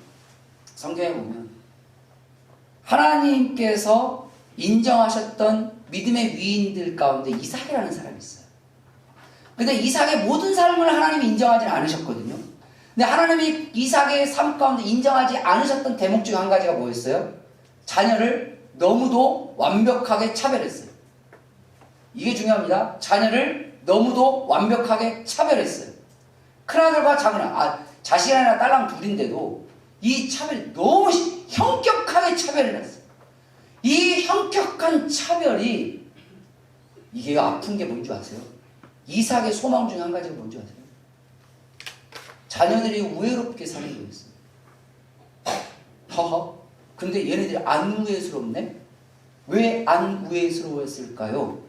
하나님께서 인정하셨던 믿음의 위인들 가운데 이삭이라는 사람이 있어요. 근데 이삭의 모든 삶을 하나님이 인정하지 않으셨거든요. 근데 하나님이 이삭의 삶 가운데 인정하지 않으셨던 대목 중 한 가지가 뭐였어요? 자녀를 너무도 완벽하게 차별했어요. 이게 중요합니다. 자녀를 너무도 완벽하게 차별했어요. 큰아들과 작은아들, 자식 하나 딸랑 둘인데도 이 차별이 너무 형격하게 차별을 했어요. 이 형격한 차별이 이게 아픈 게 뭔지 아세요? 이삭의 소망 중 한 가지가 뭔지 아세요? 자녀들이 우애롭게 사는 거였어요. 허허. 근데 얘네들이 안 우애스럽네? 왜 안 우애스러웠을까요?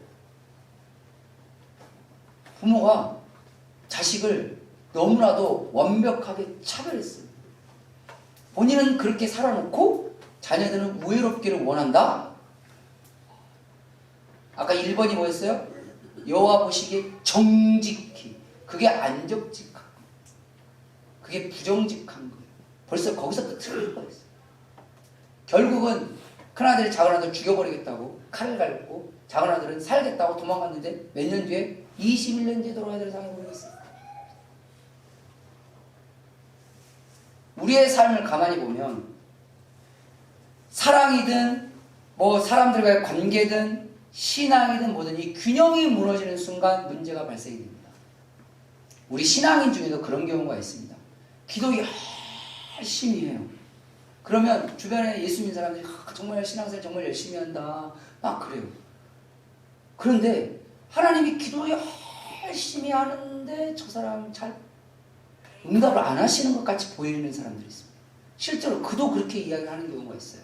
부모가 자식을 너무나도 완벽하게 차별했어요. 본인은 그렇게 살아놓고 자녀들은 우애롭기를 원한다. 아까 1번이 뭐였어요? 여호와 보시기에 정직히. 그게 안정직한 거예요. 그게 부정직한 거예요. 벌써 거기서부터 틀릴 뻔했어요. 결국은 큰아들이 작은아들 죽여버리겠다고 칼을 갈고 작은아들은 살겠다고 도망갔는데 몇 년 뒤에 21년 뒤에 돌아와야 될 상황이 보였어요. 우리의 삶을 가만히 보면 사랑이든 뭐 사람들과의 관계든 신앙이든 뭐든 이 균형이 무너지는 순간 문제가 발생이 됩니다. 우리 신앙인 중에도 그런 경우가 있습니다. 기도 열심히 해요. 그러면 주변에 예수 믿는 사람들이 정말 신앙생활 정말 열심히 한다 막 그래요. 그런데 하나님이 기도 열심히 하는데 저 사람 잘 응답을 안 하시는 것 같이 보이는 사람들이 있습니다. 실제로 그도 그렇게 이야기하는 경우가 있어요.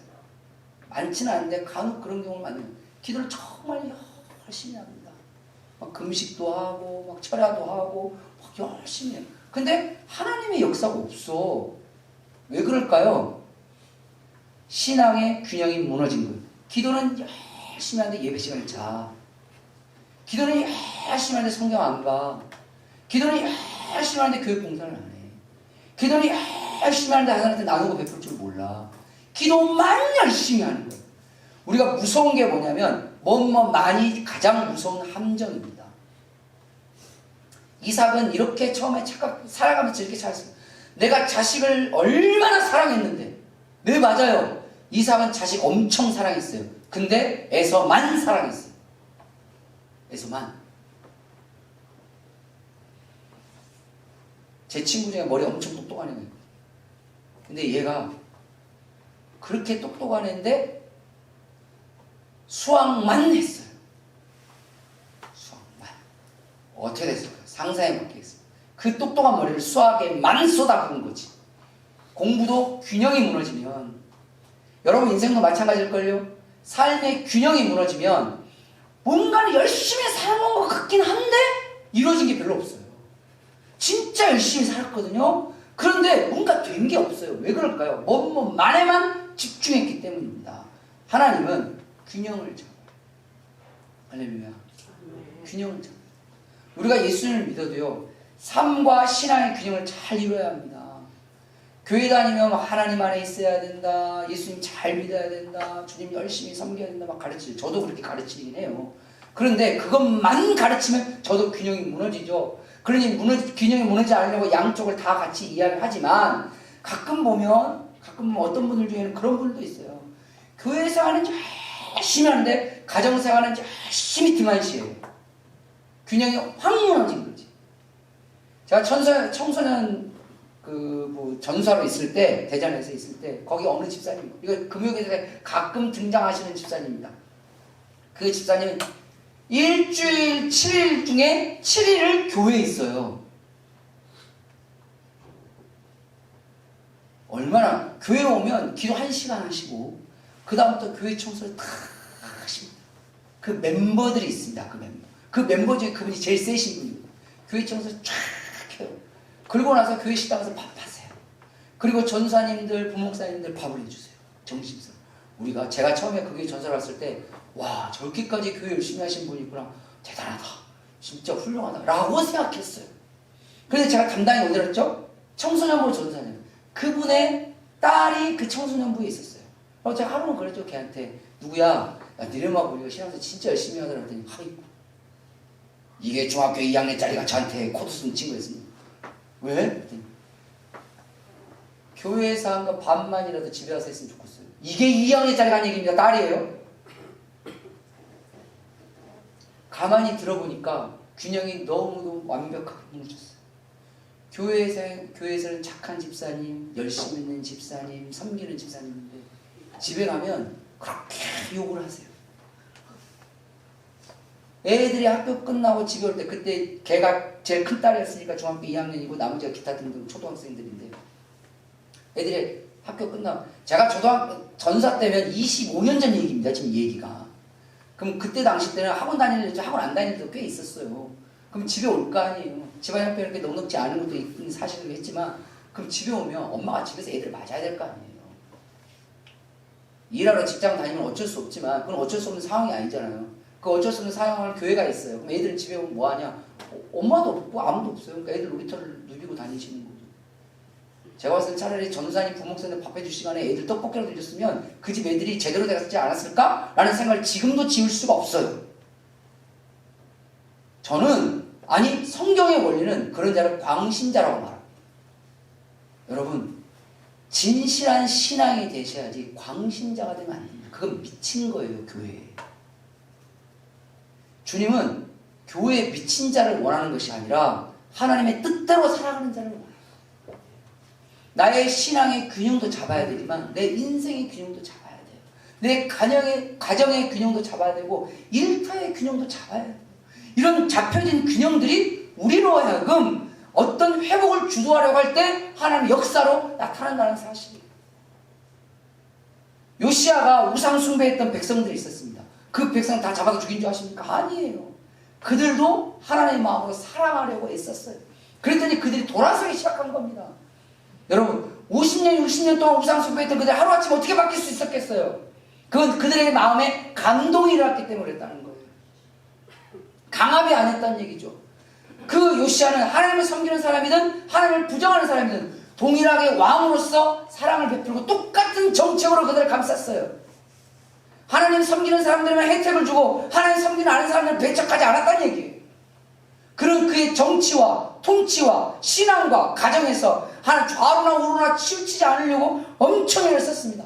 많지는 않은데 간혹 그런 경우를 만나요. 기도를 정말 열심히 합니다. 막 금식도 하고 막 철야도 하고 막 열심히 해요. 근데 하나님의 역사가 없어. 왜 그럴까요? 신앙의 균형이 무너진 거예요. 기도는 열심히 하는데 예배 시간을 자. 기도는 열심히 하는데 성경 안 봐. 기도는 열심히 하는데 교육 봉사를 안 해. 기도는 열심히 하는데 하나님한테 나누고 베풀 줄 몰라. 기도만 열심히 하는 거예요. 우리가 무서운 게 뭐냐면 뭐만이 가장 무서운 함정입니다. 이삭은 이렇게 처음에 살아가면서 이렇게 살았어요. 내가 자식을 얼마나 사랑했는데. 네, 맞아요. 이삭은 자식 엄청 사랑했어요. 근데 에서만 사랑했어요. 에서만. 제 친구 중에 머리 엄청 똑똑한 애가 있거든요. 근데 얘가 그렇게 똑똑한 애인데 수학만 했어요. 수학만. 어떻게 됐을까요? 상상에 맡기겠어요. 그 똑똑한 머리를 수학에만 쏟아부은 거지. 공부도 균형이 무너지면 여러분 인생도 마찬가지일걸요. 삶의 균형이 무너지면 뭔가를 열심히 살아온 것 같긴 한데 이루어진 게 별로 없어요. 진짜 열심히 살았거든요. 그런데 뭔가 된 게 없어요. 왜 그럴까요? 만에만 집중했기 때문입니다. 하나님은 균형을 잡아요. 할렐루야. 균형을 잡아요. 우리가 예수님을 믿어도요. 삶과 신앙의 균형을 잘 이루어야 합니다. 교회 다니면 하나님 안에 있어야 된다. 예수님 잘 믿어야 된다. 주님 열심히 섬겨야 된다. 막 가르치죠. 저도 그렇게 가르치긴 해요. 그런데 그것만 가르치면 저도 균형이 무너지죠. 그러니 균형이 무너지지 않으려고 양쪽을 다 같이 이야기하지만 가끔 보면 어떤 분들 중에는 그런 분들도 있어요. 교회 생활은 열심히 하는데 가정 생활은 열심히 등한시해요. 균형이 확 무너진 거지. 제가 청소년 전사로 있을 때, 대전에서 있을 때, 거기 어느 집사님, 이거 금요일에 가끔 등장하시는 집사님입니다. 그 집사님은 일주일 7일 중에 7일을 교회에 있어요. 얼마나 교회 오면 기도 1시간 하시고 그 다음부터 교회 청소를 다 하십니다. 그 멤버들이 있습니다. 그 멤버 중에 그분이 제일 세신 분이에요. 교회 청소를 쫙 해요. 그러고 나서 교회 식당에서 밥 하세요. 그리고 전사님들, 부목사님들 밥을 해주세요. 정신서. 제가 처음에 그 교회 전사를 왔을 때, 와, 저렇게까지 교회 열심히 하신 분이 있구나. 대단하다. 진짜 훌륭하다. 라고 생각했어요. 그래서 제가 담당이 어디 갔죠? 청소년부 전사님. 그분의 딸이 그 청소년부에 있었어요. 제가 하루는 그랬죠. 걔한테. 누구야? 야, 니네만 우리가 신앙생활 진짜 열심히 하더라. 그랬더니 하고 이게 중학교 2학년짜리가 저한테 코드 쓴 친구였습니다. 왜? 그랬더니 교회에서 한 거 반만이라도 집에 와서 했으면 좋겠어요. 이게 2학년짜리가 한 얘기입니다. 딸이에요. 가만히 들어보니까 균형이 너무너무 완벽하게 무너졌어요. 교회에서는 착한 집사님, 열심히 있는 집사님, 섬기는 집사님인데 집에 가면 그렇게 욕을 하세요. 애들이 학교 끝나고 집에 올 때, 그때 걔가 제일 큰 딸이었으니까 중학교 2학년이고 나머지가 기타 등등 초등학생들인데, 애들이 학교 끝나고, 제가 전사 때면 25년 전 얘기입니다. 지금 얘기가. 그럼 그때 당시 때는 학원 다니는 학원 안 다니는 데도 꽤 있었어요. 그럼 집에 올 거 아니에요. 집안 형편이 이렇게 넉넉지 않은 것도 있긴 사실은 했지만, 그럼 집에 오면 엄마가 집에서 애들 맞아야 될 거 아니에요. 일하러 직장 다니면 어쩔 수 없지만, 그건 어쩔 수 없는 상황이 아니잖아요. 그 어쩔 수 없는 상황을 교회가 있어요. 그럼 애들은 집에 오면 뭐 하냐? 엄마도 없고 아무도 없어요. 그러니까 애들 놀이터를 누비고 다니시는 거죠. 제가 봤을 때 차라리 전사님, 부목사님 밥 해줄 시간에 애들 떡볶이라도 해줬으면 그 집 애들이 제대로 되지 않았을까? 라는 생각을 지금도 지울 수가 없어요. 저는 성경의 원리는 그런 자를 광신자라고 말합니다. 여러분, 진실한 신앙이 되셔야지 광신자가 되면 안 됩니다. 그건 미친 거예요, 교회에. 주님은 교회에 미친 자를 원하는 것이 아니라 하나님의 뜻대로 살아가는 자를 원해요. 나의 신앙의 균형도 잡아야 되지만 내 인생의 균형도 잡아야 돼요. 내 가정의 균형도 잡아야 되고 일터의 균형도 잡아야 돼요. 이런 잡혀진 균형들이 우리로 하여금 어떤 회복을 주도하려고 할 때 하나님의 역사로 나타난다는 사실이에요. 요시아가 우상 숭배했던 백성들이 있었습니다. 그 백성 다 잡아서 죽인 줄 아십니까? 아니에요. 그들도 하나님의 마음으로 사랑하려고 애썼어요. 그랬더니 그들이 돌아서기 시작한 겁니다. 여러분, 50년, 60년 동안 우상 숭배했던 그들 하루아침에 어떻게 바뀔 수 있었겠어요? 그건 그들의 마음에 감동이 일어났기 때문에 그랬다는 거예요. 강압이 아니었다는 얘기죠. 그 요시아는 하나님을 섬기는 사람이든 하나님을 부정하는 사람이든 동일하게 왕으로서 사랑을 베풀고 똑같은 정책으로 그들을 감쌌어요. 하나님 섬기는 사람들에만 혜택을 주고 하나님 섬기는 아는 사람들은 배척하지 않았다는 얘기예요. 그런 그의 정치와 통치와 신앙과 가정에서 하나님 좌로나 우로나 치우치지 않으려고 엄청 애를 썼습니다.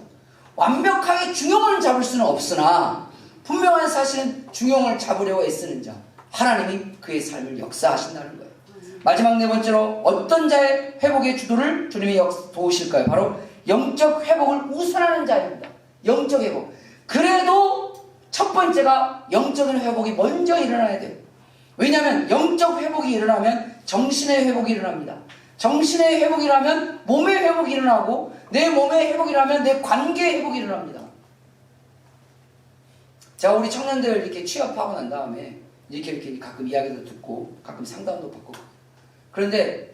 완벽하게 중용을 잡을 수는 없으나 분명한 사실은 중용을 잡으려고 애쓰는 자, 하나님이 그의 삶을 역사하신다는 거예요. 마지막 네 번째로 어떤 자의 회복의 주도를 주님이 도우실까요? 바로 영적 회복을 우선하는 자입니다. 영적 회복. 그래도 첫 번째가 영적인 회복이 먼저 일어나야 돼요. 왜냐하면 영적 회복이 일어나면 정신의 회복이 일어납니다. 정신의 회복이 일어나면 몸의 회복이 일어나고 내 몸의 회복이 일어나면 내 관계의 회복이 일어납니다. 제가 우리 청년들 이렇게 취업하고 난 다음에 이렇게 가끔 이야기도 듣고 가끔 상담도 받고, 그런데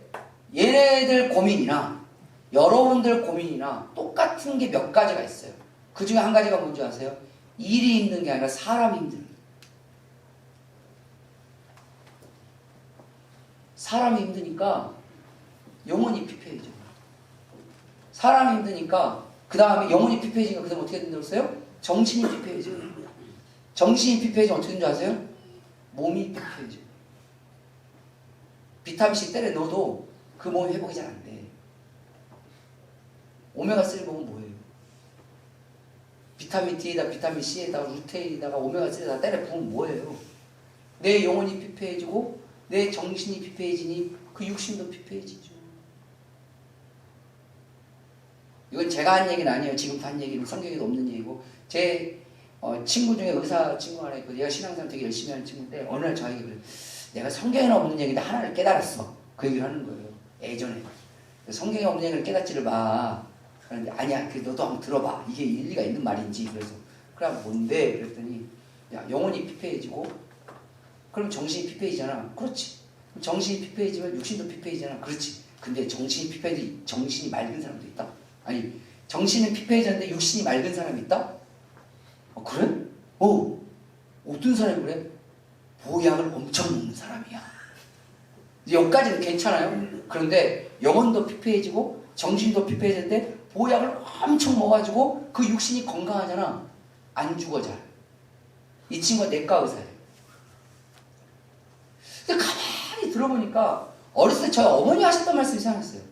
얘네들 고민이나 여러분들 고민이나 똑같은 게 몇 가지가 있어요. 그 중에 한 가지가 뭔지 아세요? 일이 힘든 게 아니라 사람이 힘든 거예요. 사람이 힘드니까 영혼이 피폐해져. 사람이 힘드니까 그 다음에 영혼이 피폐해지니까 그 다음에 어떻게 된다고 했어요? 정신이 피폐해져요. 정신이 피폐해지면 어떻게 되는지 아세요? 몸이 피폐해져요. 비타민C 때려 넣어도 그 몸이 회복이 잘 안 돼. 오메가3 먹으면 뭐예요? 비타민 D에다 비타민 C에다가 루테인에다가 오메가3에다가 때려 부으면 뭐예요? 내 영혼이 피폐해지고 내 정신이 피폐해지니 그 육신도 피폐해지죠. 이건 제가 한 얘기는 아니에요. 지금부터 한 얘기는 성경에도 없는 얘기고, 제 친구 중에 의사 친구 하나 있고, 얘가 신앙생활 되게 열심히 하는 친구인데 어느 날 저에게 그래요. 내가 성경에는 없는 얘기인데 하나를 깨달았어. 그 얘기를 하는 거예요. 예전에. 성경에 없는 얘기를 깨닫지를 마. 그런데 아니야, 그 너도 한번 들어봐. 이게 일리가 있는 말인지. 그래서 그래 뭔데? 그랬더니 야, 영혼이 피폐해지고 그럼 정신이 피폐해지잖아. 그렇지. 정신이 피폐해지면 육신도 피폐해지잖아. 그렇지. 근데 정신이 피폐해지 정신이 맑은 사람도 있다. 아니 정신은 피폐해졌는데 육신이 맑은 사람이 있다? 그래? 어떤 사람이 그래? 보약을 엄청 먹는 사람이야. 여기까지는 괜찮아요. 그런데 영혼도 피폐해지고 정신도 피폐해지는데 보약을 엄청 먹어가지고 그 육신이 건강하잖아. 안 죽어 잘. 이 친구가 내과 의사예요. 근데 가만히 들어보니까 어렸을 때 저희 어머니 하셨던 말씀이 생각났어요.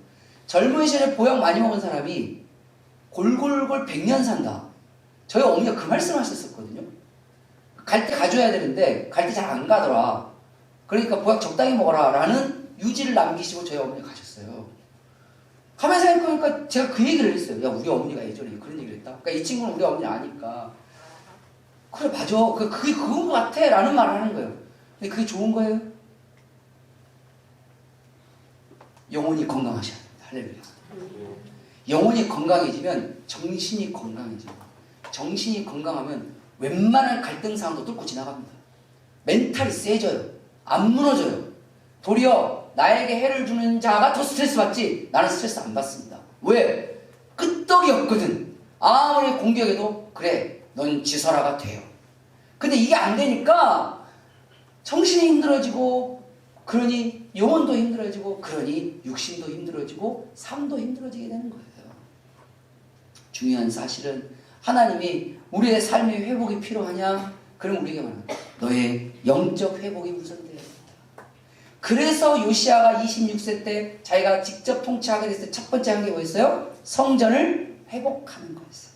젊은 시절에 보약 많이 먹은 사람이 골골골 100년 산다. 저희 어머니가 그 말씀을 하셨었거든요. 갈 때 가줘야 되는데 갈 때 잘 안 가더라. 그러니까 보약 적당히 먹어라 라는 유지를 남기시고 저희 어머니가 가셨어요. 가만히 생각해보니까 제가 그 얘기를 했어요. 야, 우리 어머니가 예전에 그런 얘기를 했다. 그러니까 이 친구는 우리 어머니 아니까 그래 맞아. 그게 그건 것 같아 라는 말을 하는 거예요. 근데 그게 좋은 거예요? 영혼이 건강하셔야 됩니다. 할렐루야. 영혼이 건강해지면 정신이 건강해져요. 정신이 건강하면 웬만한 갈등 상황도 뚫고 지나갑니다. 멘탈이 세져요. 안 무너져요. 도리어 나에게 해를 주는 자가 더 스트레스 받지 나는 스트레스 안 받습니다. 왜? 끄떡이 없거든. 아무리 공격해도 그래 넌 지설아가 돼요. 근데 이게 안 되니까 정신이 힘들어지고 그러니 영혼도 힘들어지고 그러니 육신도 힘들어지고 삶도 힘들어지게 되는 거예요. 중요한 사실은 하나님이 우리의 삶의 회복이 필요하냐? 그럼 우리에게 말합니다. 너의 영적 회복이 우선돼야 된다. 그래서 요시아가 26세 때 자기가 직접 통치하게 됐을 때 첫 번째 한 게 뭐였어요? 성전을 회복하는 거였어요.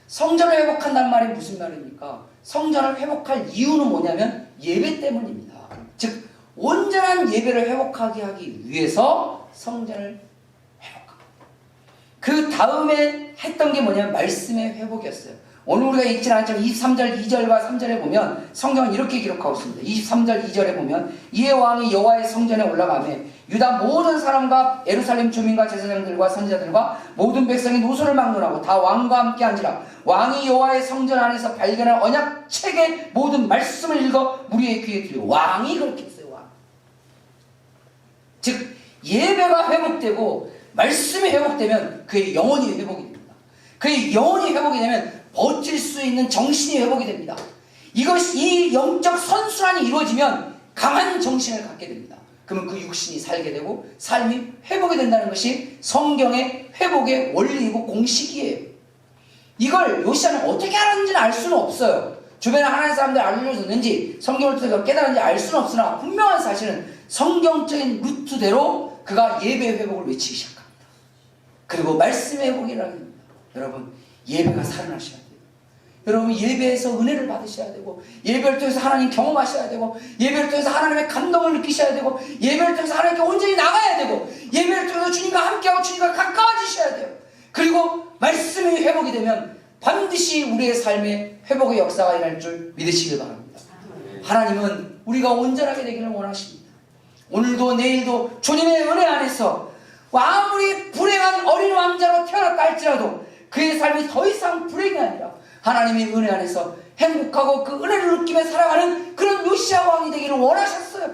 성전을 회복한다는 말이 무슨 말입니까? 성전을 회복할 이유는 뭐냐면 예배 때문입니다. 즉 온전한 예배를 회복하게 하기 위해서 성전을 회복합니다. 그 다음에 했던 게 뭐냐면 말씀의 회복이었어요. 오늘 우리가 읽지 않았지만 23절 2절과 3절에 보면 성경은 이렇게 기록하고 있습니다. 23절 2절에 보면 이에 왕이 여호와의 성전에 올라가매 유다 모든 사람과 예루살렘 주민과 제사장들과 선지자들과 모든 백성이 노소를 막론하고 다 왕과 함께 앉으라. 왕이 여호와의 성전 안에서 발견한 언약 책의 모든 말씀을 읽어 무리의 귀에 들리고 왕이 그렇게 했어요. 왕. 즉 예배가 회복되고 말씀이 회복되면 그의 영혼이 회복이 됩니다. 그의 영혼이 회복이 되면 버틸 수 있는 정신이 회복이 됩니다. 이 영적 선순환이 이루어지면 강한 정신을 갖게 됩니다. 그러면 그 육신이 살게 되고 삶이 회복이 된다는 것이 성경의 회복의 원리이고 공식이에요. 이걸 요시아는 어떻게 알았는지는 알 수는 없어요. 주변에 하나님 사람들 알려줬는지 성경을 통해서 깨달았는지 알 수는 없으나 분명한 사실은 성경적인 루트대로 그가 예배 회복을 외치기 시작합니다. 그리고 말씀의 회복이라는 겁니다. 여러분 예배가 살아나셔야 돼요. 여러분 예배에서 은혜를 받으셔야 되고 예배를 통해서 하나님 경험하셔야 되고 예배를 통해서 하나님의 감동을 느끼셔야 되고 예배를 통해서 하나님께 온전히 나가야 되고 예배를 통해서 주님과 함께하고 주님과 가까워지셔야 돼요. 그리고 말씀이 회복이 되면 반드시 우리의 삶에 회복의 역사가 일어날 줄 믿으시길 바랍니다. 하나님은 우리가 온전하게 되기를 원하십니다. 오늘도 내일도 주님의 은혜 안에서 아무리 불행한 어린 왕자로 태어났다 할지라도 그의 삶이 더 이상 불행이 아니라 하나님의 은혜 안에서 행복하고 그 은혜를 느끼며 살아가는 그런 요시아 왕이 되기를 원하셨어요.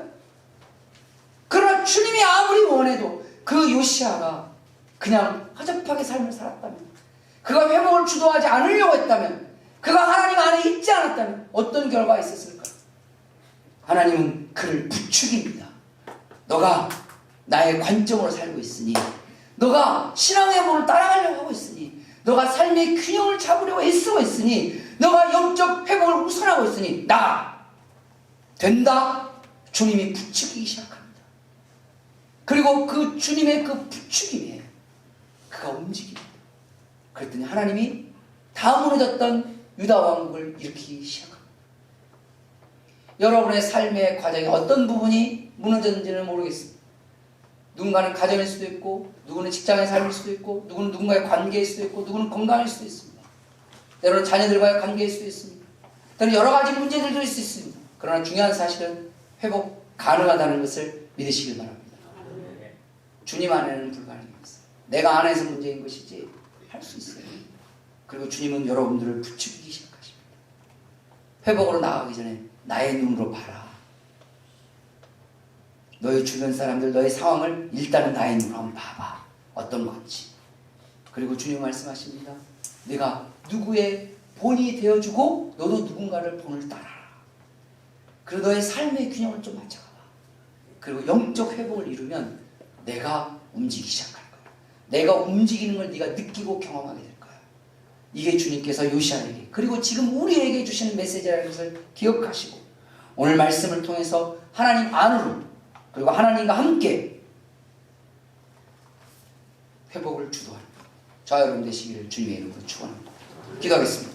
그러나 주님이 아무리 원해도 그 요시아가 그냥 허접하게 삶을 살았다면, 그가 회복을 주도하지 않으려고 했다면, 그가 하나님 안에 있지 않았다면 어떤 결과가 있었을까? 하나님은 그를 부추깁니다. 너가 나의 관점으로 살고 있으니, 너가 신앙의 문을 따라가려고 하고 있으니, 너가 삶의 균형을 잡으려고 애쓰고 있으니, 너가 영적 회복을 우선하고 있으니 나 된다. 주님이 부추기기 시작합니다. 그리고 그 주님의 그 부추김에 그가 움직입니다. 그랬더니 하나님이 다 무너졌던 유다 왕국을 일으키기 시작합니다. 여러분의 삶의 과정에 어떤 부분이 무너졌는지는 모르겠습니다. 누군가는 가정일 수도 있고, 누구는 직장의 삶일 수도 있고, 누구는 누군가의 관계일 수도 있고, 누구는 건강일 수도 있습니다. 때로는 자녀들과의 관계일 수도 있습니다. 때로는 여러 가지 문제들도 있을 수 있습니다. 그러나 중요한 사실은 회복 가능하다는 것을 믿으시길 바랍니다. 주님 안에는 불가능합니다. 내가 안에서 문제인 것이지 할 수 있어요. 그리고 주님은 여러분들을 부추기기 시작하십니다. 회복으로 나가기 전에 나의 눈으로 봐라. 너의 주변 사람들, 너의 상황을 일단은 나의 눈으로 한번 봐봐. 어떤 건지. 그리고 주님 말씀하십니다. 내가 누구의 본이 되어주고 너도 누군가를 본을 따라라. 그리고 너의 삶의 균형을 좀 맞춰가봐. 그리고 영적 회복을 이루면 내가 움직이기 시작할 거야. 내가 움직이는 걸 네가 느끼고 경험하게 될 거야. 이게 주님께서 요시아에게 그리고 지금 우리에게 주시는 메시지라는 것을 기억하시고 오늘 말씀을 통해서 하나님 안으로 그리고 하나님과 함께 회복을 주도하는 저와 여러분 되시기를 주님의 이름으로 축원합니다. 기도하겠습니다.